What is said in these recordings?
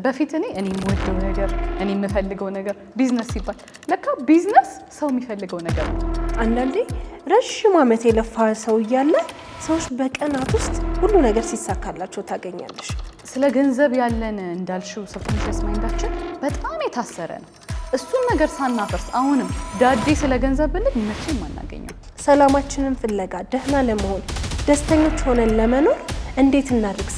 በፊት እኔ የምወደው ነገር እኔ የምፈልገው ነገር ቢዝነስ ሲባል ለካ ቢዝነስ ሰው የሚፈልገው ነገር ነው። አንዳንዴ ረጅም ዓመት የለፋ ሰው እያለ ሰዎች በቀናት ውስጥ ሁሉ ነገር ሲሳካላቸው ታገኛለሽ። ስለ ገንዘብ ያለን እንዳልሽው ሰብኮንሺየስ ማይንዳችን በጣም የታሰረ ነው። እሱን ነገር ሳናፈርስ አሁንም ዳዴ ስለ ገንዘብ ብንል መቼም አናገኘው። ሰላማችንን ፍለጋ ደህና ለመሆን ደስተኞች ሆነን ለመኖር እንዴት እናድርግ?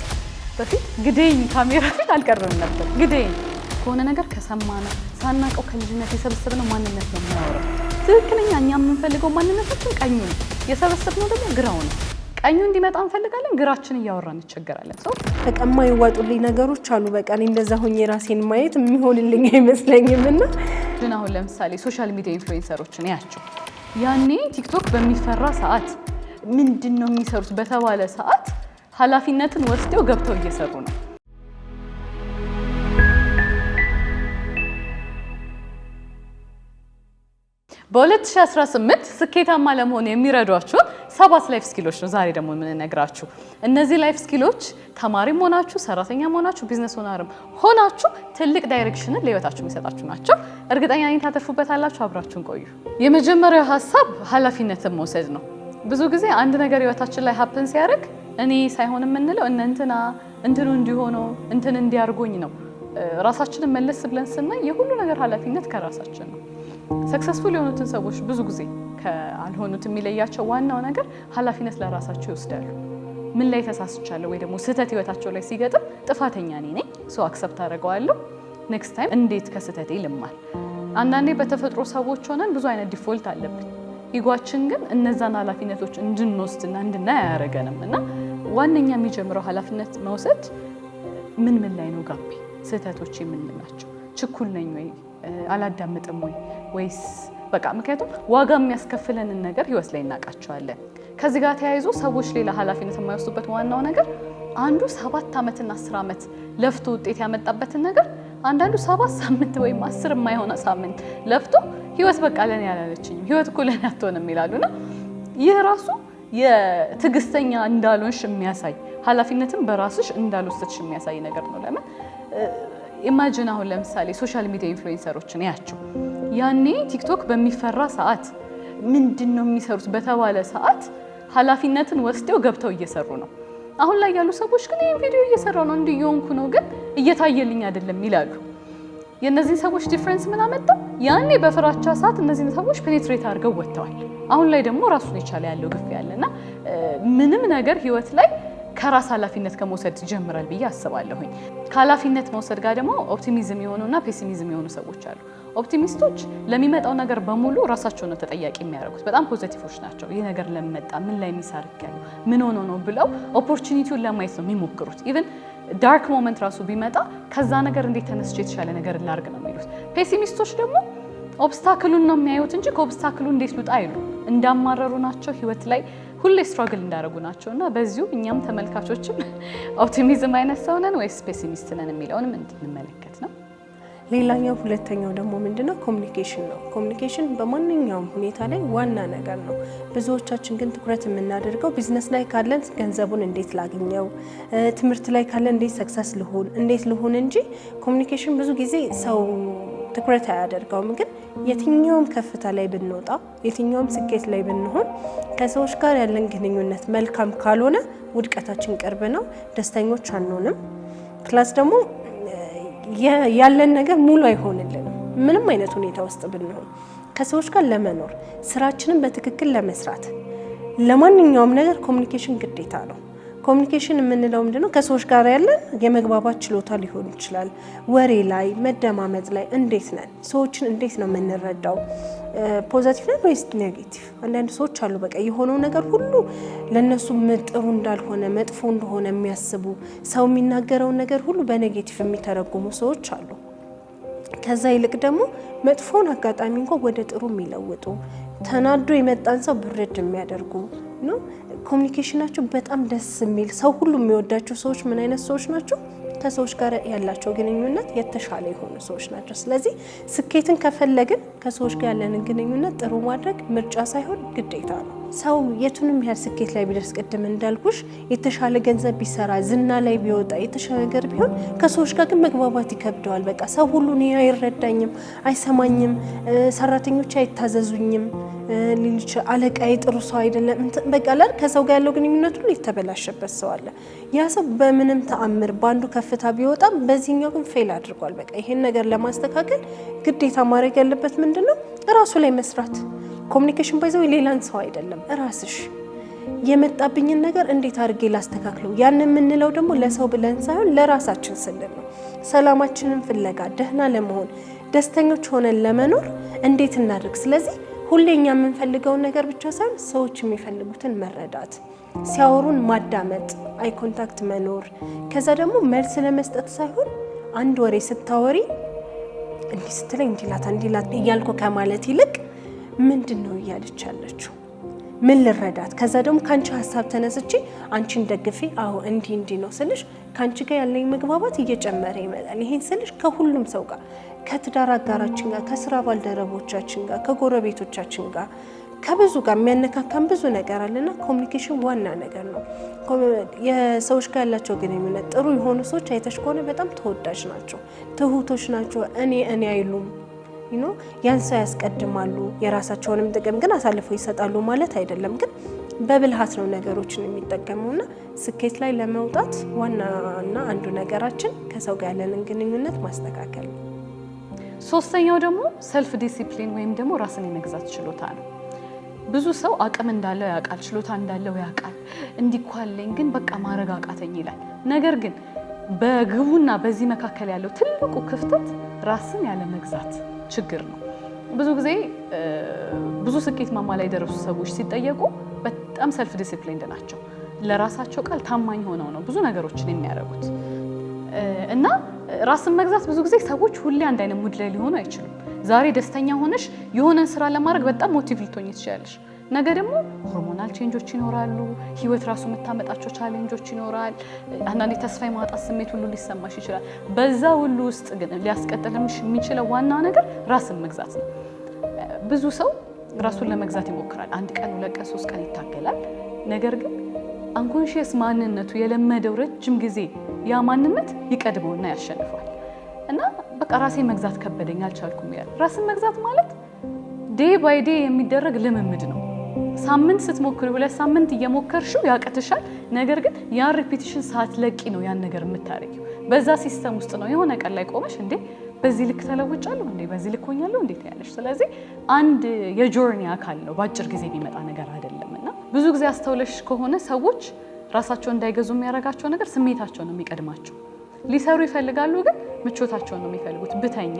በፊት ግዴኝ ካሜራ ፊት አልቀርብም ነበር። ግዴኝ ከሆነ ነገር ከሰማነው ሳናቀው ከልጅነት የሰበሰብነው ማንነት ነው የምናወራው። ትክክለኛ እኛ የምንፈልገው ማንነታችን ቀኙ ነው፣ የሰበሰብነው ደግሞ ግራው ነው። ቀኙ እንዲመጣ እንፈልጋለን፣ ግራችን እያወራን እንቸገራለን። ሰው ተቀማ ይዋጡልኝ ነገሮች አሉ። በቃ እኔ እንደዛ ሆኜ ራሴን ማየት የሚሆንልኝ አይመስለኝም። እና ግን አሁን ለምሳሌ ሶሻል ሚዲያ ኢንፍሉዌንሰሮችን ያቸው ያኔ ቲክቶክ በሚፈራ ሰዓት ምንድነው የሚሰሩት በተባለ ሰዓት ኃላፊነትን ወስደው ገብተው እየሰሩ ነው። በ2018 ስኬታማ ለመሆን የሚረዷችሁ 7 ላይፍ ስኪሎች ነው ዛሬ ደግሞ የምንነግራችሁ። እነዚህ ላይፍ ስኪሎች ተማሪም ሆናችሁ፣ ሰራተኛም ሆናችሁ፣ ቢዝነስ ኦነርም ሆናችሁ ትልቅ ዳይሬክሽንን ለህይወታችሁ የሚሰጣችሁ ናቸው። እርግጠኛ ነኝ ታተርፉበታላችሁ። አብራችሁን ቆዩ። የመጀመሪያው ሀሳብ ኃላፊነትን መውሰድ ነው። ብዙ ጊዜ አንድ ነገር ህይወታችን ላይ ሀፕን ሲያደርግ እኔ ሳይሆን የምንለው እንትኑ እንዲሆኑ እንትን እንዲያርጉኝ ነው። ራሳችንን መለስ ብለን ስናይ የሁሉ ነገር ኃላፊነት ከራሳችን ነው። ሰክሰስፉል የሆኑትን ሰዎች ብዙ ጊዜ ካልሆኑት የሚለያቸው ዋናው ነገር ኃላፊነት ለራሳቸው ይወስዳሉ። ምን ላይ ተሳስቻለሁ ወይ ደግሞ ስህተት ህይወታቸው ላይ ሲገጥም ጥፋተኛ እኔ ነኝ፣ ሰው አክሰፕት አደርገዋለሁ። ኔክስት ታይም እንዴት ከስህተቴ ልማር። አንዳንዴ በተፈጥሮ ሰዎች ሆነን ብዙ አይነት ዲፎልት አለብን። ኢጓችን ግን እነዛን ኃላፊነቶች እንድንወስድና እንድናይ አያደርገንም። እና ዋነኛ የሚጀምረው ኃላፊነት መውሰድ ምን ላይ ነው ጋቤ፣ ስህተቶች ምንድን ናቸው፣ ችኩል ነኝ ወይ፣ አላዳምጥም ወይስ በቃ ምክንያቱም ዋጋ የሚያስከፍለንን ነገር ህይወት ላይ እናውቃቸዋለን። ከዚህ ጋር ተያይዞ ሰዎች ሌላ ኃላፊነት የማይወስዱበት ዋናው ነገር አንዱ 7 ዓመትና 10 ዓመት ለፍቶ ውጤት ያመጣበትን ነገር አንዳንዱ 7 ሳምንት ወይም 10 የማይሆን ሳምንት ለፍቶ ህይወት በቃ ለኔ ያላለችኝ ህይወት እኮ ለኔ አትሆንም ይላሉና ይህ ራሱ የትዕግስተኛ እንዳልሆንሽ የሚያሳይ ኃላፊነትን በራስሽ እንዳልወሰድሽ የሚያሳይ ነገር ነው። ለምን ኢማጂን አሁን ለምሳሌ ሶሻል ሚዲያ ኢንፍሉዌንሰሮችን ያቸው ያኔ ቲክቶክ በሚፈራ ሰዓት ምንድነው የሚሰሩት በተባለ ሰዓት ኃላፊነትን ወስደው ገብተው እየሰሩ ነው። አሁን ላይ ያሉ ሰዎች ግን ይሄን ቪዲዮ እየሰራው ነው እንዲየሆንኩ ነው ግን እየታየልኝ አይደለም ይላሉ። የነዚህ ሰዎች ዲፈረንስ ምን አመጣው? ያኔ በፍራቻ ሰዓት እነዚህ ሰዎች ፔኔትሬት አድርገው ወጥተዋል። አሁን ላይ ደግሞ ራሱን የቻለ ያለው ግፍ ያለና ምንም ነገር ህይወት ላይ ከራስ ኃላፊነት ከመውሰድ ይጀምራል ብዬ አስባለሁኝ። ከኃላፊነት መውሰድ ጋር ደግሞ ኦፕቲሚዝም የሆኑና ፔሲሚዝም የሆኑ ሰዎች አሉ። ኦፕቲሚስቶች ለሚመጣው ነገር በሙሉ ራሳቸው ነው ተጠያቂ የሚያደርጉት። በጣም ፖዚቲቮች ናቸው። ይህ ነገር ለመጣ ምን ላይ ሚሳርክ ያለው ምን ሆኖ ነው ብለው ኦፖርቹኒቲውን ለማየት ነው የሚሞክሩት። ኢቭን ዳርክ ሞመንት ራሱ ቢመጣ ከዛ ነገር እንዴት ተነስቼ የተሻለ ነገር ላርግ ነው የሚሉት። ፔሲሚስቶች ደግሞ ኦብስታክሉን ነው የሚያዩት እንጂ ከኦብስታክሉ እንዴት ልውጣ አይሉ። እንዳማረሩ ናቸው ህይወት ላይ ሁሌ ስትራግል እንዳደረጉ ናቸውና በዚሁ እኛም ተመልካቾችም ኦፕቲሚዝም አይነት ሰው ነን ወይስ ፔሲሚስት ነን የሚለውንም እንድንመለከት ነው። ሌላኛው ሁለተኛው ደግሞ ምንድነው? ኮሚኒኬሽን ነው። ኮሚኒኬሽን በማንኛውም ሁኔታ ላይ ዋና ነገር ነው። ብዙዎቻችን ግን ትኩረት የምናደርገው ቢዝነስ ላይ ካለን ገንዘቡን እንዴት ላግኘው፣ ትምህርት ላይ ካለን እንዴት ሰክሰስ ልሁን እንጂ ኮሚኒኬሽን ብዙ ጊዜ ሰው ትኩረት አያደርገውም። ግን የትኛውም ከፍታ ላይ ብንወጣ፣ የትኛውም ስኬት ላይ ብንሆን ከሰዎች ጋር ያለን ግንኙነት መልካም ካልሆነ ውድቀታችን ቅርብ ነው፣ ደስተኞች አንሆንም። ፕላስ ደግሞ ያለን ነገር ሙሉ አይሆንልንም። ምንም አይነት ሁኔታ ውስጥ ብንሆን ከሰዎች ጋር ለመኖር ስራችንን በትክክል ለመስራት ለማንኛውም ነገር ኮሚኒኬሽን ግዴታ ነው። ኮሚኒኬሽን የምንለው ምንድነው? ከሰዎች ጋር ያለን የመግባባት ችሎታ ሊሆን ይችላል። ወሬ ላይ መደማመጥ ላይ እንዴት ነን? ሰዎችን እንዴት ነው የምንረዳው? ፖዚቲቭ ነን ወይስ ኔጌቲቭ? አንዳንድ ሰዎች አሉ በቃ የሆነው ነገር ሁሉ ለነሱ ጥሩ እንዳልሆነ መጥፎ እንደሆነ የሚያስቡ፣ ሰው የሚናገረውን ነገር ሁሉ በኔጌቲቭ የሚተረጉሙ ሰዎች አሉ። ከዛ ይልቅ ደግሞ መጥፎን አጋጣሚ እንኳን ወደ ጥሩ የሚለውጡ፣ ተናዶ የመጣን ሰው ብርድ የሚያደርጉ ነው። ኮሚኒኬሽናቸው በጣም ደስ የሚል፣ ሰው ሁሉ የሚወዳቸው ሰዎች ምን አይነት ሰዎች ናቸው? ከሰዎች ጋር ያላቸው ግንኙነት የተሻለ የሆኑ ሰዎች ናቸው። ስለዚህ ስኬትን ከፈለግን ከሰዎች ጋር ያለንን ግንኙነት ጥሩ ማድረግ ምርጫ ሳይሆን ግዴታ ነው። ሰው የቱንም ያህል ስኬት ላይ ቢደርስ ቅድም እንዳልኩሽ የተሻለ ገንዘብ ቢሰራ ዝና ላይ ቢወጣ የተሻለ ነገር ቢሆን ከሰዎች ጋር ግን መግባባት ይከብደዋል። በቃ ሰው ሁሉ እኔ አይረዳኝም፣ አይሰማኝም፣ ሰራተኞች አይታዘዙኝም፣ ሌሎች አለቃዬ ጥሩ ሰው አይደለም፣ በቃ ላይ ከሰው ጋር ያለው ግንኙነት ሁሉ የተበላሸበት ሰው አለ። ያ ሰው በምንም ተአምር ባንዱ ከፍታ ቢወጣም በዚህኛው ግን ፌል አድርጓል። በቃ ይሄን ነገር ለማስተካከል ግዴታ ማድረግ ያለበት ምንድነው? ራሱ ላይ መስራት። ኮሚኒኬሽን ባይዘው ሌላን ሰው አይደለም፣ ራስሽ የመጣብኝን ነገር እንዴት አድርጌ ላስተካክለው። ያን የምንለው ደግሞ ለሰው ብለን ሳይሆን ለራሳችን ስንል ነው። ሰላማችንን ፍለጋ ደህና ለመሆን ደስተኞች ሆነን ለመኖር እንዴት እናድርግ? ስለዚህ ሁሌኛ የምንፈልገውን ነገር ብቻ ሳይሆን ሰዎች የሚፈልጉትን መረዳት፣ ሲያወሩን ማዳመጥ፣ አይ ኮንታክት መኖር። ከዛ ደግሞ መልስ ለመስጠት ሳይሆን አንድ ወሬ ስታወሪ እንዲህ ስትለኝ እንዲላት እያልኩ ከማለት ይልቅ ምንድነው እያለች ያለችው? ምን ልረዳት? ከዛ ደግሞ ካንቺ ሀሳብ ተነስቼ አንቺን ደግፌ አዎ እንዲህ ነው ስልሽ ካንቺ ጋር ያለኝ መግባባት እየጨመረ ይመጣል። ይሄን ስልሽ ከሁሉም ሰው ጋር፣ ከትዳር አጋራችን ጋር፣ ከስራ ባልደረቦቻችን ጋር፣ ከጎረቤቶቻችን ጋር፣ ከብዙ ጋር የሚያነካካን ብዙ ነገር አለና ኮሚኒኬሽን ዋና ነገር ነው። የሰዎች ጋር ያላቸው ግንኙነት ጥሩ የሆኑ ሰዎች አይተሽ ከሆነ በጣም ተወዳጅ ናቸው፣ ትሁቶች ናቸው። እኔ አይሉም ያን ሰው ያስቀድማሉ። የራሳቸውንም ጥቅም ግን አሳልፈው ይሰጣሉ ማለት አይደለም፣ ግን በብልሃት ነው ነገሮችን የሚጠቀሙና ስኬት ላይ ለመውጣት ዋናና አንዱ ነገራችን ከሰው ጋር ያለንን ግንኙነት ማስተካከል ነው። ሶስተኛው ደግሞ ሰልፍ ዲሲፕሊን ወይም ደግሞ ራስን የመግዛት ችሎታ ነው። ብዙ ሰው አቅም እንዳለው ያውቃል፣ ችሎታ እንዳለው ያውቃል። እንዲኳለኝ ግን በቃ ማድረግ አቃተኝ ይላል። ነገር ግን በግቡና በዚህ መካከል ያለው ትልቁ ክፍተት ራስን ያለ መግዛት ችግር ነው። ብዙ ጊዜ ብዙ ስኬት ማማ ላይ የደረሱ ሰዎች ሲጠየቁ በጣም ሰልፍ ዲሲፕሊንድ ናቸው። ለራሳቸው ቃል ታማኝ ሆነው ነው ብዙ ነገሮችን የሚያደርጉት እና ራስን መግዛት ብዙ ጊዜ ሰዎች ሁሌ አንድ አይነት ሙድ ላይ ሊሆኑ አይችሉም። ዛሬ ደስተኛ ሆነሽ የሆነን ስራ ለማድረግ በጣም ሞቲቭ ልትሆኚ ትችላለሽ። ነገ ደግሞ ሆርሞናል ቼንጆች ይኖራሉ። ህይወት ራሱ የምታመጣቸው ቻሌንጆች ይኖራል። አንዳንዴ ተስፋ የማጣት ስሜት ሁሉ ሊሰማሽ ይችላል። በዛ ሁሉ ውስጥ ግን ሊያስቀጥልሽ የሚችለው ዋና ነገር ራስን መግዛት ነው። ብዙ ሰው ራሱን ለመግዛት ይሞክራል። 1 ቀን 2 ቀን 3 ቀን ይታገላል። ነገር ግን አንኮንሺየስ ማንነቱ የለመደው ረጅም ጊዜ ያ ማንነት ይቀድመውና ያሸንፈዋል እና በቃ ራሴን መግዛት ከበደኝ አልቻልኩም ይላል። ራስን መግዛት ማለት ዴይ ባይ ዴይ የሚደረግ ልምምድ ነው። ሳምንት ስትሞክሪ 2 ሳምንት እየሞከርሽው ያቀትሻል። ነገር ግን ያን ሪፒቲሽን ሳትለቂ ነው ያን ነገር የምታረጊው። በዛ ሲስተም ውስጥ ነው የሆነ ቀን ላይ ቆመሽ እንዴ በዚህ ልክ ተለውጫለሁ እንዴ በዚህ ልክ ሆኛለሁ እንዴ ያለሽ። ስለዚህ አንድ የጆርኒ አካል ነው፣ በአጭር ጊዜ የሚመጣ ነገር አይደለምና ብዙ ጊዜ አስተውለሽ ከሆነ ሰዎች ራሳቸው እንዳይገዙ የሚያደርጋቸው ነገር ስሜታቸው ነው የሚቀድማቸው። ሊሰሩ ይፈልጋሉ፣ ግን ምቾታቸውን ነው የሚፈልጉት። ብተኛ፣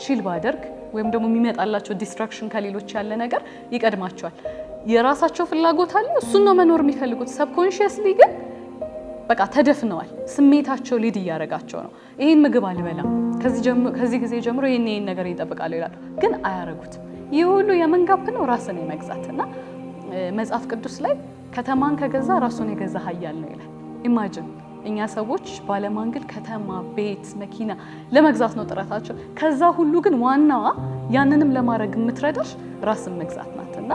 ቺል ባደርግ ወይም ደግሞ የሚመጣላቸው ዲስትራክሽን ከሌሎች ያለ ነገር ይቀድማቸዋል። የራሳቸው ፍላጎት አለ፣ እሱን ነው መኖር የሚፈልጉት። ሰብኮንሺየስሊ ግን በቃ ተደፍነዋል። ስሜታቸው ሊድ እያደረጋቸው ነው። ይሄን ምግብ አልበላም፣ ከዚህ ጊዜ ጀምሮ ይሄን ነገር ይጠብቃሉ ይላሉ፣ ግን አያረጉትም። ይህ ሁሉ የመንጋፕ ነው፣ ራስን የመግዛትና መጽሐፍ ቅዱስ ላይ ከተማን ከገዛ ራሱን የገዛ ኃያል ነው ይላል። ኢማጂን እኛ ሰዎች ባለማንገድ ከተማ፣ ቤት፣ መኪና ለመግዛት ነው ጥረታቸው። ከዛ ሁሉ ግን ዋናዋ ያንንም ለማድረግ የምትረዳሽ ራስን መግዛት ናትና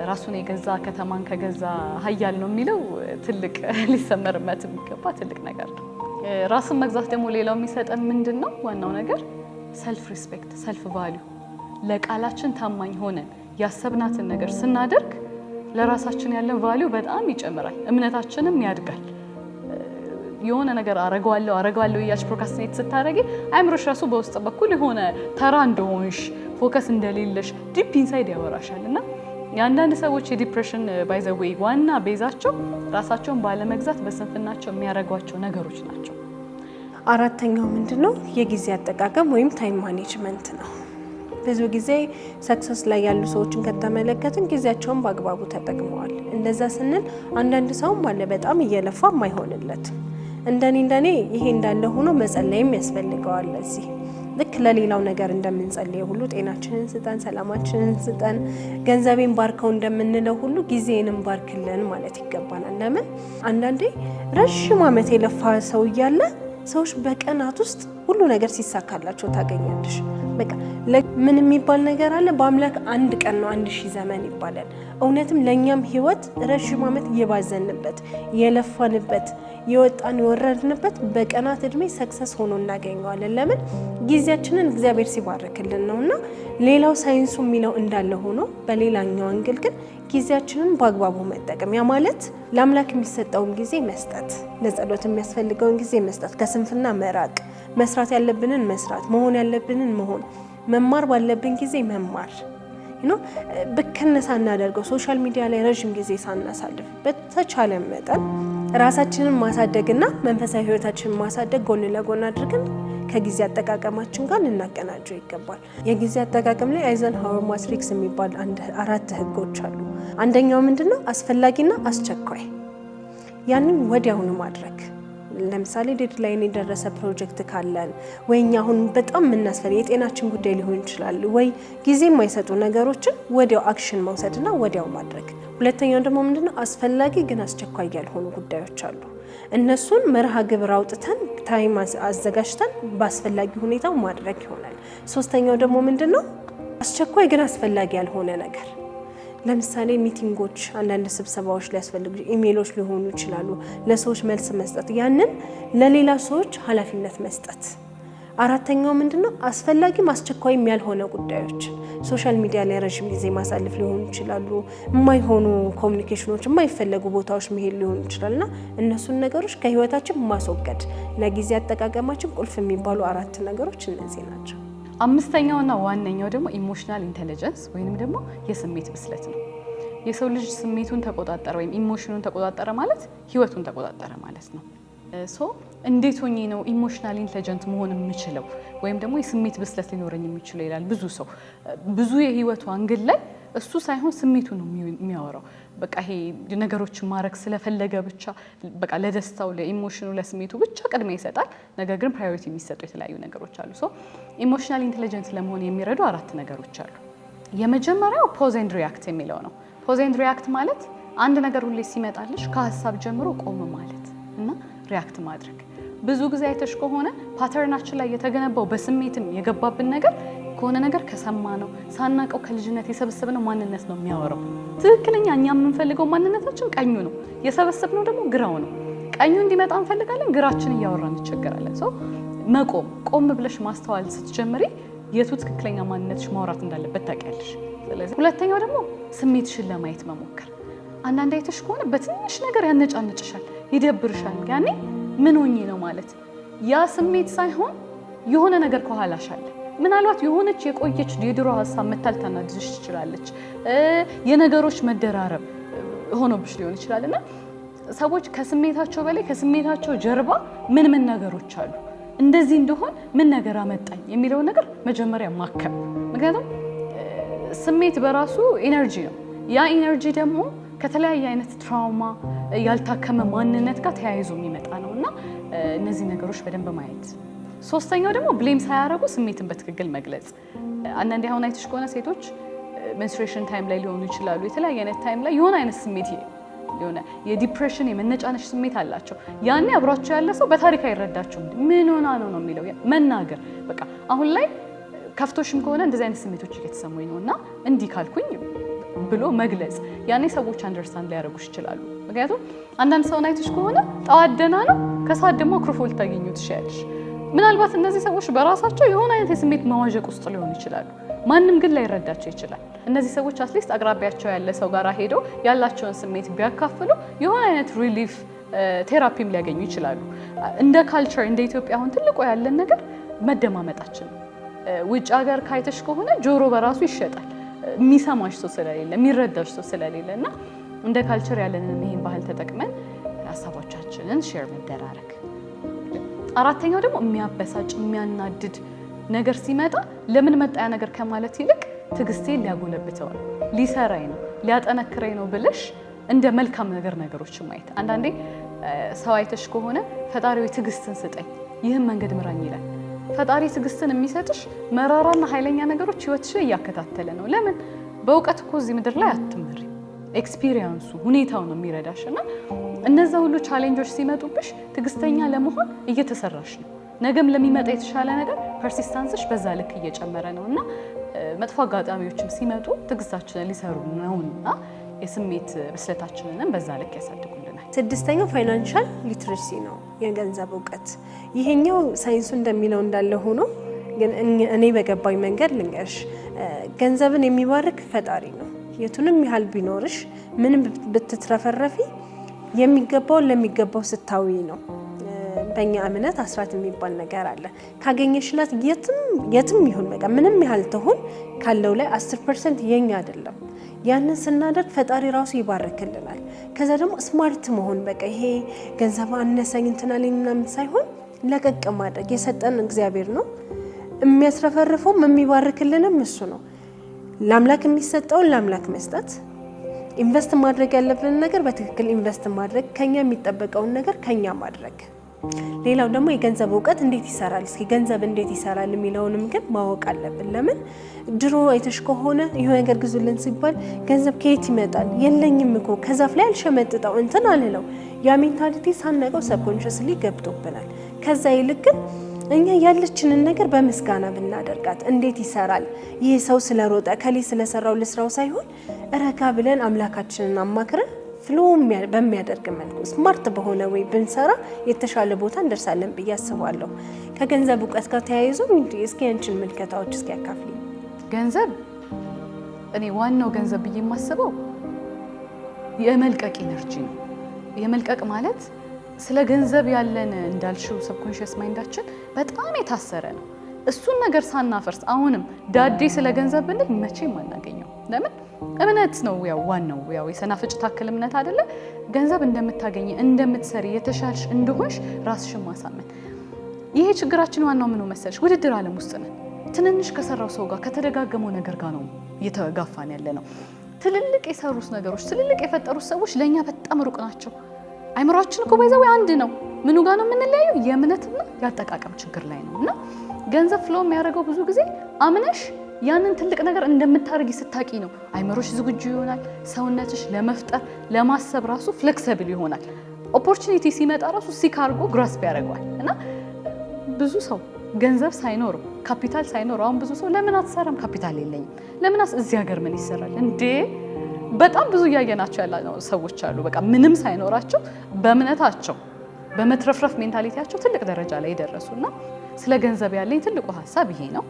ራሱን የገዛ ከተማን ከገዛ ኃያል ነው የሚለው ትልቅ ሊሰመርበት የሚገባ ትልቅ ነገር ነው። ራስን መግዛት ደግሞ ሌላው የሚሰጠን ምንድነው? ዋናው ነገር ሰልፍ ሪስፔክት፣ ሰልፍ ቫልዩ። ለቃላችን ታማኝ ሆነን ያሰብናትን ነገር ስናደርግ ለራሳችን ያለን ቫልዩ በጣም ይጨምራል፣ እምነታችንም ያድጋል። የሆነ ነገር አረጋዋለሁ እያልሽ ፕሮካስቲኔት ስታደርጊ አይምሮሽ ራሱ በውስጥ በኩል የሆነ ተራ እንደሆንሽ ፎከስ እንደሌለሽ ዲፕ ኢንሳይድ ያወራሻልና የአንዳንድ ሰዎች የዲፕሬሽን ባይ ዘ ዌይ ዋና ቤዛቸው ራሳቸውን ባለመግዛት በስንፍናቸው የሚያደርጓቸው ነገሮች ናቸው። አራተኛው ምንድነው? የጊዜ አጠቃቀም ወይም ታይም ማኔጅመንት ነው። ብዙ ጊዜ ሰክሰስ ላይ ያሉ ሰዎችን ከተመለከትን ጊዜያቸውን በአግባቡ ተጠቅመዋል። እንደዛ ስንል አንዳንድ ሰውም ባለ በጣም እየለፋ ማይሆንለት እንደኔ ይሄ እንዳለ ሆኖ መጸለይም ያስፈልገዋል። እዚህ ልክ ለሌላው ነገር እንደምንጸልየው ሁሉ ጤናችንን ስጠን፣ ሰላማችንን ስጠን፣ ገንዘቤን ባርከው እንደምንለው ሁሉ ጊዜንም ባርክልን ማለት ይገባናል። ለምን አንዳንዴ ረጅም ዓመት የለፋ ሰው እያለ ሰዎች በቀናት ውስጥ ሁሉ ነገር ሲሳካላቸው ታገኛለሽ። በቃ ምን የሚባል ነገር አለ? በአምላክ አንድ ቀን ነው 1000 ዘመን ይባላል። እውነትም ለኛም ህይወት ረጅም ዓመት የባዘንበት የለፋንበት የወጣን የወረድንበት በቀናት እድሜ ሰክሰስ ሆኖ እናገኘዋለን። ለምን? ጊዜያችንን እግዚአብሔር ሲባርክልን ነውና። ሌላው ሳይንሱ የሚለው እንዳለ ሆኖ በሌላኛው አንግል ግን ጊዜያችንን በአግባቡ መጠቀም፣ ያ ማለት ለአምላክ የሚሰጠውን ጊዜ መስጠት፣ ለጸሎት የሚያስፈልገውን ጊዜ መስጠት፣ ከስንፍና መራቅ፣ መስራት ያለብንን መስራት፣ መሆን ያለብንን መሆን፣ መማር ባለብን ጊዜ መማር ብክነ ሳናደርገው ሶሻል ሚዲያ ላይ ረጅም ጊዜ ሳናሳልፍ በተቻለ መጠን ራሳችንን ማሳደግና መንፈሳዊ ህይወታችንን ማሳደግ ጎን ለጎን አድርገን ከጊዜ አጠቃቀማችን ጋር ልናቀናጀው ይገባል። የጊዜ አጠቃቀም ላይ አይዘንሃወር ማትሪክስ የሚባል 4 ህጎች አሉ። አንደኛው ምንድነው? አስፈላጊና አስቸኳይ። ያንን ወዲያውኑ ማድረግ። ለምሳሌ ዴድላይን የደረሰ ፕሮጀክት ካለን ወይ እኛ አሁን በጣም የምናስፈልግ የጤናችን ጉዳይ ሊሆን ይችላል፣ ወይ ጊዜ የማይሰጡ ነገሮችን ወዲያው አክሽን መውሰድና ወዲያው ማድረግ። ሁለተኛው ደግሞ ምንድነው? አስፈላጊ ግን አስቸኳይ ያልሆኑ ጉዳዮች አሉ። እነሱን መርሃ ግብር አውጥተን ታይም አዘጋጅተን በአስፈላጊ ሁኔታ ማድረግ ይሆናል። ሶስተኛው ደግሞ ምንድነው? አስቸኳይ ግን አስፈላጊ ያልሆነ ነገር። ለምሳሌ ሚቲንጎች፣ አንዳንድ ስብሰባዎች ሊያስፈልጉ፣ ኢሜሎች ሊሆኑ ይችላሉ፣ ለሰዎች መልስ መስጠት፣ ያንን ለሌላ ሰዎች ኃላፊነት መስጠት። አራተኛው ምንድነው? አስፈላጊም አስቸኳይም ያልሆነ ጉዳዮች፣ ሶሻል ሚዲያ ላይ ረጅም ጊዜ ማሳለፍ ሊሆኑ ይችላሉ፣ የማይሆኑ ኮሚኒኬሽኖች፣ የማይፈለጉ ቦታዎች መሄድ ሊሆኑ ይችላልና እነሱን ነገሮች ከህይወታችን ማስወገድ። ለጊዜ አጠቃቀማችን ቁልፍ የሚባሉ 4 ነገሮች እነዚህ ናቸው። አምስተኛውና ዋነኛው ደግሞ ኢሞሽናል ኢንተለጀንስ ወይንም ደግሞ የስሜት ብስለት ነው። የሰው ልጅ ስሜቱን ተቆጣጠረ ወይም ኢሞሽኑን ተቆጣጠረ ማለት ህይወቱን ተቆጣጠረ ማለት ነው። እንዴት ሆኜ ነው ኢሞሽናል ኢንተለጀንት መሆን የምችለው ወይም ደግሞ የስሜት ብስለት ሊኖረኝ የሚችለው ይላል ብዙ ሰው። ብዙ የህይወቱ አንግል ላይ እሱ ሳይሆን ስሜቱ ነው የሚያወራው። በቃ ይሄ ነገሮችን ማድረግ ስለፈለገ ብቻ በቃ ለደስታው፣ ለኢሞሽኑ፣ ለስሜቱ ብቻ ቅድሚያ ይሰጣል። ነገር ግን ፕራዮሪቲ የሚሰጡ የተለያዩ ነገሮች አሉ። ኢሞሽናል ኢንተለጀንት ለመሆን የሚረዱ 4 ነገሮች አሉ። የመጀመሪያው ፖዝ ኤንድ ሪያክት የሚለው ነው። ፖዝ ኤንድ ሪያክት ማለት አንድ ነገር ሁሌ ሲመጣልሽ ከሀሳብ ጀምሮ ቆም ማለት እና ሪያክት ማድረግ። ብዙ ጊዜ አይተሽ ከሆነ ፓተርናችን ላይ የተገነባው በስሜትም የገባብን ነገር ከሆነ ነገር ከሰማ ነው ሳናቀው ከልጅነት የሰበሰብነው ማንነት ነው የሚያወራው። ትክክለኛ እኛ የምንፈልገው ማንነታችን ቀኙ ነው፣ የሰበሰብነው ደግሞ ግራው ነው። ቀኙ እንዲመጣ እንፈልጋለን፣ ግራችን እያወራን እንቸገራለን። ቆም ብለሽ ማስተዋል ስትጀምሪ የቱ ትክክለኛ ማንነትሽ ማውራት እንዳለበት ታውቂያለሽ። ስለዚህ ሁለተኛው ደግሞ ስሜትሽን ለማየት መሞከር። አንዳንድ አይተሽ ከሆነ በትንሽ ነገር ያነጫንጭሻል፣ ይደብርሻል። ያኔ ምን ሆኜ ነው ማለት ያ ስሜት ሳይሆን የሆነ ነገር ከኋላሽ አለ። ምናልባት የሆነች የቆየች የድሮ ሀሳብ መታልታናድሽ ትችላለች። የነገሮች መደራረብ ሆኖብሽ ሊሆን ይችላልና ሰዎች ከስሜታቸው በላይ ከስሜታቸው ጀርባ ምን ነገሮች አሉ፣ እንደዚህ እንደሆን ምን ነገር አመጣኝ የሚለውን ነገር መጀመሪያ ማከም። ምክንያቱም ስሜት በራሱ ኤነርጂ ነው። ያ ኤነርጂ ደግሞ ከተለያየ አይነት ትራውማ ያልታከመ ማንነት ጋር ተያይዞ የሚመጣ ነውና እነዚህ ነገሮች በደንብ ማየት። ሶስተኛው ደግሞ ብሌም ሳያረጉ ስሜትን በትክክል መግለጽ። አንዳንዴ አሁን አይተሽ ከሆነ ሴቶች ሜንስትሬሽን ታይም ላይ ሊሆኑ ይችላሉ፣ የተለያየ አይነት ታይም ላይ የሆነ አይነት ስሜት የሆነ የዲፕሬሽን የመነጫነሽ ስሜት አላቸው። ያኔ አብሯቸው ያለ ሰው በታሪክ አይረዳቸውም። ምን ሆና ነው የሚለው መናገር። በቃ አሁን ላይ ከፍቶሽም ከሆነ እንደዚህ አይነት ስሜቶች እየተሰሙኝ ነውና እንዲህ ካልኩኝ ብሎ መግለጽ። ያኔ ሰዎች አንደርስታንድ ሊያደርጉሽ ይችላሉ። ምክንያቱም አንዳንድ ሰውን አይተሽ ከሆነ ጠዋት ደህና ነው፣ ከሰዓት ደግሞ አኩርፎ ልታገኙ ትችያለሽ። ምናልባት እነዚህ ሰዎች በራሳቸው የሆነ አይነት የስሜት መዋዠቅ ውስጥ ሊሆኑ ይችላሉ። ማንም ግን ላይረዳቸው ይችላል። እነዚህ ሰዎች አትሊስት አቅራቢያቸው ያለ ሰው ጋር ሄደው ያላቸውን ስሜት ቢያካፍሉ የሆነ አይነት ሪሊፍ ቴራፒም ሊያገኙ ይችላሉ። እንደ ካልቸር እንደ ኢትዮጵያ አሁን ትልቁ ያለን ነገር መደማመጣችን። ውጭ ሀገር ካይተሽ ከሆነ ጆሮ በራሱ ይሸጣል፣ የሚሰማሽ ሰው ስለሌለ የሚረዳሽ ሰው ስለሌለ እና እንደ ካልቸር ያለንን ይሄን ባህል ተጠቅመን ሀሳቦቻችንን ሼር መደራረግ። አራተኛው ደግሞ የሚያበሳጭ የሚያናድድ ነገር ሲመጣ ለምን መጣ ያ ነገር ከማለት ይልቅ ትዕግስቴን ሊያጎለብተው ነው፣ ሊሰራኝ ነው፣ ሊያጠነክረኝ ነው ብለሽ እንደ መልካም ነገሮችን ማየት። አንዳንዴ ሰው አይተሽ ከሆነ ፈጣሪ ትዕግስትን ስጠኝ ይህን መንገድ ምራኝ ይላል። ፈጣሪ ትዕግስትን የሚሰጥሽ መራራና ኃይለኛ ነገሮች ህይወትሽ እያከታተለ ነው። ለምን? በእውቀት እኮ እዚህ ምድር ላይ አትመሪ። ኤክስፒሪየንሱ ሁኔታው ነው የሚረዳሽና እነዛ ሁሉ ቻሌንጆች ሲመጡብሽ ትግስተኛ ለመሆን እየተሰራሽ ነው። ነገም ለሚመጣ የተሻለ ነገር ፐርሲስታንስሽ በዛ ልክ እየጨመረ ነውና መጥፎ አጋጣሚዎችም ሲመጡ ትግስታችንን ሊሰሩ ነውና የስሜት ብስለታችንንም በዛ ልክ ያሳድጉልናል። ስድስተኛው ፋይናንሻል ሊትሬሲ ነው፣ የገንዘብ እውቀት። ይሄኛው ሳይንሱ እንደሚለው እንዳለ ሆኖ ግን እኔ በገባኝ መንገድ ልንገርሽ፣ ገንዘብን የሚባርክ ፈጣሪ ነው። የቱንም ያህል ቢኖርሽ ምንም ብትትረፈረፊ የሚገባውን ለሚገባው ስታዊ ነው። በእኛ እምነት አስራት የሚባል ነገር አለ። ካገኘሽላት የትም ይሁን በቃ ምንም ያህል ትሆን ካለው ላይ 10% የኛ አይደለም። ያንን ስናደርግ ፈጣሪ ራሱ ይባርክልናል። ከዛ ደግሞ ስማርት መሆን በቃ ይሄ ገንዘብ አነሰኝ እንትና ላይ ምናምን ሳይሆን ለቀቅ ማድረግ የሰጠን እግዚአብሔር ነው። የሚያስረፈርፈውም የሚባርክልንም እሱ ነው። ለአምላክ የሚሰጠውን ለአምላክ መስጠት፣ ኢንቨስት ማድረግ ያለብንን ነገር በትክክል ኢንቨስት ማድረግ፣ ከኛ የሚጠበቀውን ነገር ከኛ ማድረግ። ሌላው ደግሞ የገንዘብ እውቀት እንዴት ይሰራል፣ እስኪ ገንዘብ እንዴት ይሰራል የሚለውንም ግን ማወቅ አለብን። ለምን ድሮ አይተሽ ከሆነ ይሄ ነገር ግዙልን ሲባል ገንዘብ ከየት ይመጣል? የለኝም እኮ ከዛፍ ላይ አልሸመጥጠው እንትን አልለው። ያ ሜንታሊቲ ሳናቀው ሰብኮንሽስሊ ገብቶብናል። ከዛ ይልቅ ግን እኛ ያለችንን ነገር በምስጋና ብናደርጋት እንዴት ይሰራል? ይህ ሰው ስለሮጠ ከሌ ስለሰራው ልስራው ሳይሆን ረጋ ብለን አምላካችንን አማክረን ፍሎ በሚያደርግ መልኩ ስማርት በሆነ ወይ ብንሰራ የተሻለ ቦታ እንደርሳለን ብዬ አስባለሁ። ከገንዘብ እውቀት ጋር ተያይዞ እስኪ አንቺን ምልከታዎች እስኪ ያካፍሊ። ገንዘብ እኔ ዋናው ገንዘብ ብዬ የማስበው የመልቀቅ ኢነርጂ ነው። የመልቀቅ ማለት ስለ ገንዘብ ያለን እንዳልሽው ሰብኮንሺየስ ማይንዳችን በጣም የታሰረ ነው። እሱን ነገር ሳናፈርስ አሁንም ዳዴ ስለ ገንዘብ ብንል መቼም አናገኘው። ለምን እምነት ነው ያው ዋናው ያው የሰናፍጭ ታክል እምነት አይደለ? ገንዘብ እንደምታገኝ እንደምትሰሪ የተሻልሽ እንደሆንሽ ራስሽን ማሳመን። ይሄ ችግራችን ዋናው ምን መሰለሽ? ውድድር ዓለም ውስጥ ነን። ትንንሽ ከሰራው ሰው ጋር ከተደጋገመው ነገር ጋር ነው እየተጋፋን ያለ ነው። ትልልቅ የሰሩት ነገሮች ትልልቅ የፈጠሩት ሰዎች ለኛ በጣም ሩቅ ናቸው። አይምሮአችን እኮ ባይዘው አንድ ነው። ምኑ ጋር ነው የምንለያየው? የእምነትና ያጠቃቀም ችግር ላይ ነው። እና ገንዘብ ፍሎ የሚያደርገው ብዙ ጊዜ አምነሽ ያንን ትልቅ ነገር እንደምታደርጊ ስታቂ ነው። አይምሮሽ ዝግጁ ይሆናል። ሰውነትሽ ለመፍጠር ለማሰብ ራሱ ፍሌክሲብል ይሆናል። ኦፖርቹኒቲ ሲመጣ ራሱ ሲካርጎ ግራስፕ ያደርገዋል። እና ብዙ ሰው ገንዘብ ሳይኖረው ካፒታል ሳይኖረው አሁን ብዙ ሰው ለምን አትሰራም? ካፒታል የለኝም። ለምንስ እዚህ ሀገር ምን ይሰራል እንዴ? በጣም ብዙ እያየናቸው ያሉ ሰዎች አሉ። በቃ ምንም ሳይኖራቸው በእምነታቸው በመትረፍረፍ ሜንታሊቲያቸው ትልቅ ደረጃ ላይ የደረሱና ስለ ገንዘብ ያለኝ ትልቁ ሀሳብ ይሄ ነው።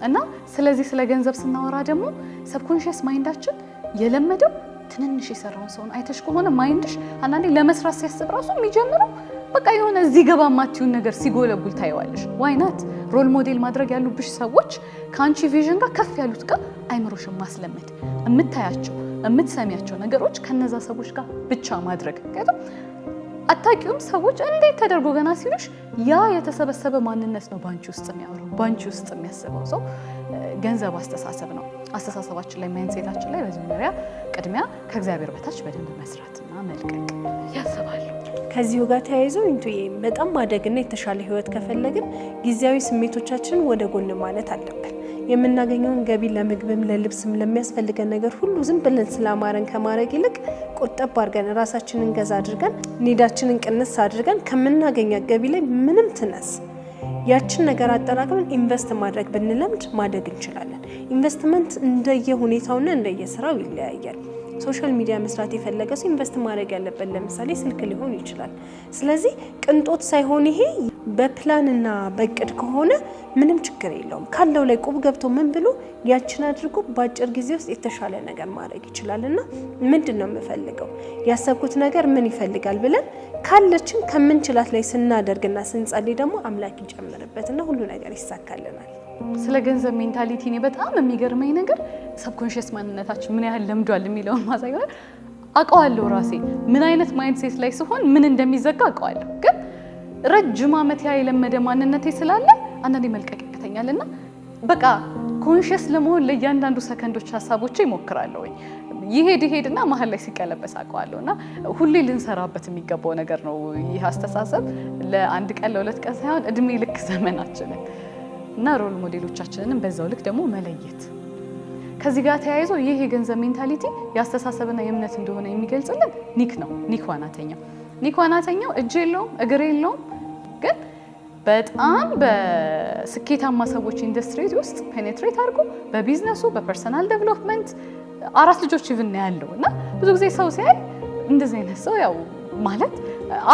እና ስለዚህ ስለ ገንዘብ ስናወራ ደግሞ ሰብኮንሺየስ ማይንዳችን የለመደው ትንንሽ የሰራውን ሰውን አይተሽ ከሆነ ማይንድሽ አንዳንዴ ለመስራት ሲያስብ ራሱ የሚጀምረው በቃ የሆነ እዚህ ገባ ማቲውን ነገር ሲጎለጉል ታይዋለሽ። ዋይናት ሮል ሞዴል ማድረግ ያሉብሽ ሰዎች ከአንቺ ቪዥን ጋር ከፍ ያሉት ጋር አይምሮሽን ማስለመድ፣ የምታያቸው የምትሰሚያቸው ነገሮች ከነዛ ሰዎች ጋር ብቻ ማድረግ። ምክንያቱም አታውቂውም ሰዎች እንዴት ተደርጎ ገና ሲሉሽ ያ የተሰበሰበ ማንነት ነው ባንቺ ውስጥ የሚያወራው ባንቺ ውስጥ የሚያስበው ሰው። ገንዘብ አስተሳሰብ ነው። አስተሳሰባችን ላይ ማይንድሴታችን ላይ በመጀመሪያ ቅድሚያ ከእግዚአብሔር በታች በደንብ መስራትና መልቀቅ ያስባሉ። ከዚሁ ጋር ተያይዞ ኢንቱዬ በጣም ማደግና የተሻለ ህይወት ከፈለግን ጊዜያዊ ስሜቶቻችንን ወደ ጎን ማለት አለብን። የምናገኘውን ገቢ ለምግብም ለልብስም ለሚያስፈልገን ነገር ሁሉ ዝም ብለን ስላማረን ከማድረግ ይልቅ ቁጠብ አድርገን ራሳችንን ገዛ አድርገን ኒዳችንን ቅንስ አድርገን ከምናገኛት ገቢ ላይ ምንም ትነስ ያችን ነገር አጠራቅመን ኢንቨስት ማድረግ ብንለምድ ማደግ እንችላለን። ኢንቨስትመንት እንደየሁኔታውና እንደየስራው ይለያያል። ሶሻል ሚዲያ መስራት የፈለገ ሰው ኢንቨስት ማድረግ ያለበት ለምሳሌ ስልክ ሊሆን ይችላል። ስለዚህ ቅንጦት ሳይሆን ይሄ በፕላንና በእቅድ ከሆነ ምንም ችግር የለውም። ካለው ላይ ቁብ ገብቶ ምን ብሎ ያችን አድርጎ በአጭር ጊዜ ውስጥ የተሻለ ነገር ማድረግ ይችላልና ምንድን ነው የምፈልገው ያሰብኩት ነገር ምን ይፈልጋል ብለን ካለችን ከምንችላት ላይ ስናደርግና ስንጸልይ ደግሞ አምላክ ይጨምርበትና ሁሉ ነገር ይሳካልናል። ስለ ገንዘብ ሜንታሊቲ እኔ በጣም የሚገርመኝ ነገር ሰብኮንሺየስ ማንነታችን ምን ያህል ለምዷል የሚለውን ማሳያ አውቀዋለሁ። ራሴ ምን አይነት ማይንድ ሴት ላይ ሲሆን ምን እንደሚዘጋ አውቀዋለሁ። ግን ረጅም ዓመት ያ የለመደ ማንነቴ ስላለ አንዳንዴ መልቀቅ ያቅተኛልና በቃ ኮንሺየስ ለመሆን ለእያንዳንዱ ሰከንዶች ሀሳቦቼ ይሞክራለሁ። ይሄድና መሀል ላይ ሲቀለበስ አውቀዋለሁና ሁሌ ልንሰራበት የሚገባው ነገር ነው። ይህ አስተሳሰብ ለአንድ ቀን ለሁለት ቀን ሳይሆን እድሜ ልክ ዘመናችንን እና ሮል ሞዴሎቻችንንም በዛው ልክ ደግሞ መለየት። ከዚህ ጋር ተያይዞ ይህ የገንዘብ ሜንታሊቲ ያስተሳሰብና የእምነት እንደሆነ የሚገልጽልን ኒክ ነው። ኒክ ዋናተኛው እጅ የለውም እግር የለውም፣ ግን በጣም በስኬታማ ሰዎች ኢንዱስትሪ ውስጥ ፔኔትሬት አድርጎ በቢዝነሱ በፐርሰናል ዴቨሎፕመንት 4 ልጆች ይብና ያለው እና ብዙ ጊዜ ሰው ሲያይ እንደዚህ አይነት ሰው ያው ማለት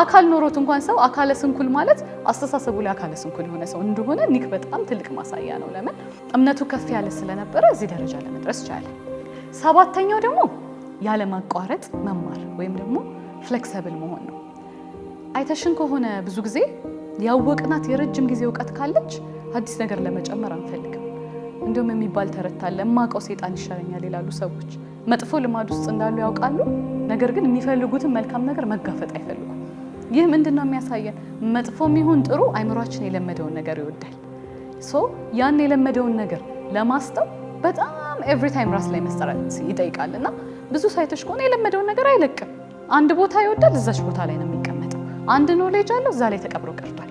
አካል ኖሮት እንኳን ሰው አካለ ስንኩል ማለት አስተሳሰቡ ላይ አካለ ስንኩል የሆነ ሰው እንደሆነ ኒክ በጣም ትልቅ ማሳያ ነው። ለምን እምነቱ ከፍ ያለ ስለነበረ እዚህ ደረጃ ለመድረስ ቻለ። 7ኛው ደግሞ ያለ ማቋረጥ መማር ወይም ደግሞ ፍሌክሲብል መሆን ነው። አይተሽን ከሆነ ብዙ ጊዜ ያወቅናት የረጅም ጊዜ እውቀት ካለች አዲስ ነገር ለመጨመር አንፈልግም። እንደውም የሚባል ተረት አለ፣ የማውቀው ሰይጣን ይሻለኛል ይላሉ ሰዎች። መጥፎ ልማድ ውስጥ እንዳሉ ያውቃሉ፣ ነገር ግን የሚፈልጉትን መልካም ነገር መጋፈጥ አይፈልጉም። ይህ ምንድነው የሚያሳየን? መጥፎም ይሁን ጥሩ አይምሯችን የለመደውን ነገር ይወዳል። ያን የለመደውን ነገር ለማስተው በጣም ኤቭሪ ታይም ራስ ላይ መስራት ይጠይቃልና ብዙ ሳይቶች ከሆነ የለመደውን ነገር አይለቅም። አንድ ቦታ ይወዳል፣ እዛች ቦታ ላይ ነው የሚቀመጠው። አንድ ኖሌጅ አለው፣ እዛ ላይ ተቀብሮ ቀርቷል።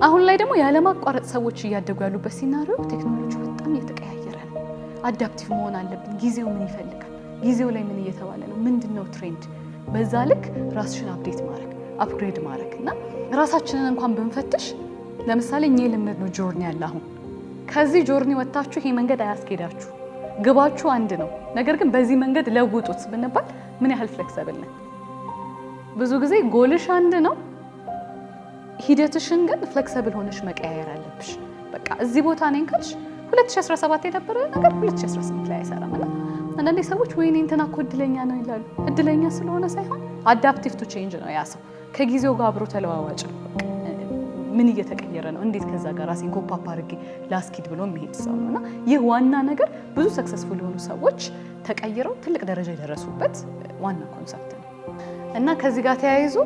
አሁን ላይ ደግሞ ያለማቋረጥ ሰዎች እያደጉ ያሉበት ሲናሪዮ ቴክኖሎጂ በጣም እየተቀያየረ ነው። አዳፕቲቭ መሆን አለብን። ጊዜው ምን ይፈልጋል? ጊዜው ላይ ምን እየተባለ ነው? ምንድነው ትሬንድ? በዛ ልክ ራስሽን አፕዴት ማድረግ አፕግሬድ ማድረግ እና ራሳችንን እንኳን ብንፈትሽ ለምሳሌ እኛ የለመድነው ጆርኒ ያለ አሁን ከዚህ ጆርኒ ወጣችሁ ይሄ መንገድ አያስኬዳችሁ፣ ግባችሁ አንድ ነው፣ ነገር ግን በዚህ መንገድ ለውጡት ብንባል ምን ያህል ፍሌክሲብል ነን? ብዙ ጊዜ ጎልሽ አንድ ነው፣ ሂደትሽን ግን ፍሌክሲብል ሆነሽ መቀያየር አለብሽ። በቃ እዚህ ቦታ ነኝ ካልሽ 2017 የነበረ ነገር 2018 ላይ አይሰራም እና አንዳንዴ ሰዎች ወይኔ እንትና እኮ እድለኛ ነው ይላሉ። እድለኛ ስለሆነ ሳይሆን አዳፕቲቭ ቱ ቼንጅ ነው ያ ሰው። ከጊዜው ጋር አብሮ ተለዋዋጭ ነው። ምን እየተቀየረ ነው፣ እንዴት ከዛ ጋር ራሴን ኮፓፕ አድርጌ ላስኪድ ብሎ የሚሄድ ሰው ነውና ይህ ዋና ነገር ብዙ ሰክሰስፉል የሆኑ ሰዎች ተቀይረው ትልቅ ደረጃ የደረሱበት ዋና ኮንሰፕት ነው። እና ከዚህ ጋር ተያይዞ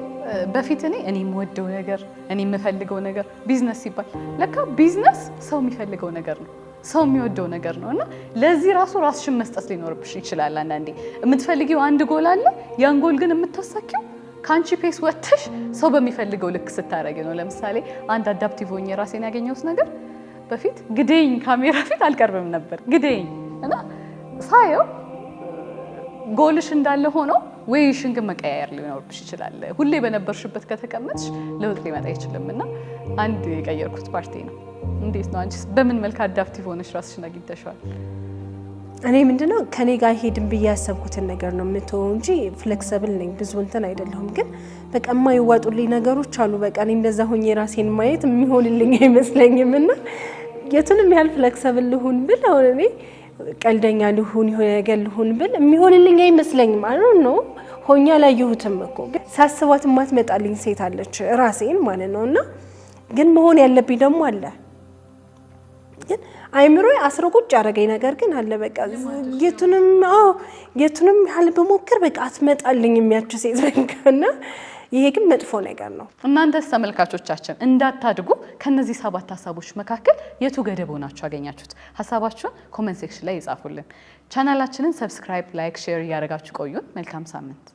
በፊት እኔ የምወደው ነገር እኔ የምፈልገው ነገር ቢዝነስ ሲባል ለካ ቢዝነስ ሰው የሚፈልገው ነገር ነው፣ ሰው የሚወደው ነገር ነው። እና ለዚህ ራስሽን መስጠት ሊኖርብሽ ይችላል። አንዳንዴ የምትፈልጊው አንድ ጎል አለ፣ ያን ጎል ግን የምታሳኪው ከአንቺ ፔስ ወጥተሽ ሰው በሚፈልገው ልክ ስታደርጊ ነው። ለምሳሌ አንድ አዳፕቲቭ ሆኜ ራሴን ያገኘሁት ነገር በፊት ግዴኝ ካሜራ ፊት አልቀርብም ነበር፣ ግዴኝ እና ሳየው ጎልሽ እንዳለ ሆኖ ወይሽን ግን መቀያየር ሊኖርብሽ ይችላል። ሁሌ በነበርሽበት ከተቀመጥሽ ለውጥ ሊመጣ አይችልም። እና አንድ የቀየርኩት ፓርቲ ነው። እንዴት ነው አንቺስ? በምን መልክ አዳፕቲቭ ሆነሽ ራስሽን አግኝተሻል? እኔ ምንድነው ከኔ ጋር ሄድን ብዬ ያሰብኩትን ነገር ነው የምተወው እንጂ ፍሌክሲብል ነኝ፣ ብዙ እንትን አይደለሁም። ግን በቃ የማይዋጡልኝ ነገሮች አሉ። በቃ እኔ እንደዛ ሆኜ ራሴን ማየት የሚሆንልኝ አይመስለኝም። እና የቱንም ያህል ፍሌክሲብል ልሁን ብል አሁን እኔ ቀልደኛ ልሁን የሆነ ነገር ልሁን ብል የሚሆንልኝ አይመስለኝም። አይደል ነው ሆኛ ላይ ይሁትም እኮ ግን ሳስባት ማትመጣልኝ ሴት አለች ራሴን ማለት ነውና ግን መሆን ያለብኝ ደግሞ አለ። ግን አይምሮዬ አስረቁጭ ያደረገኝ ነገር ግን አለ። በቃ የቱንም ያህል በሞክር በቃ አትመጣልኝ የሚያች ሴት በቃና ይሄ ግን መጥፎ ነገር ነው። እናንተስ ተመልካቾቻችን እንዳታድጉ ከነዚህ 7 ሀሳቦች መካከል የቱ ገደብ ሆናችሁ አገኛችሁት? ሀሳባችሁን ኮሜንት ሴክሽን ላይ ይጻፉልን። ቻናላችንን ሰብስክራይብ፣ ላይክ፣ ሼር እያደረጋችሁ ቆዩን። መልካም ሳምንት።